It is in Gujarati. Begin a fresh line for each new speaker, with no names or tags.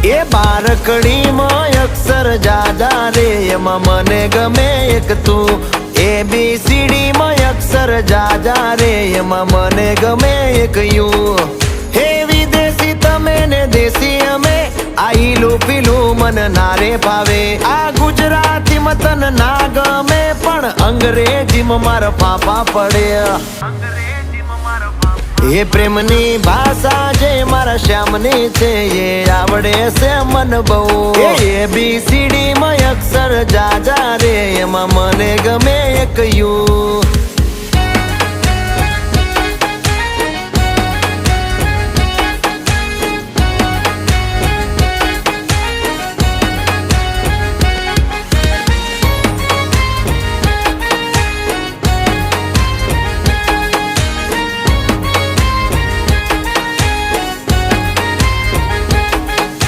એ બારકડીમાં અક્ષર જાજા રે એમાં મને ગમે એક તું ABCD માં અક્ષર જાજા રે એમાં મને ગમે એક યુ હે વિદેશી તમે ને દેશી અમે આઈલું પીલું મન નારે ભાવે આ ગુજરાતી મતન ના ગમે પણ અંગ્રેજીમાં મારા પાપા પડે એ પ્રેમની ભાષા જે મારા શ્યામની છે એ આવડે છે મન બહુ ABCD માં અક્ષર જાજા રે એમાં મને ગમે એક યુ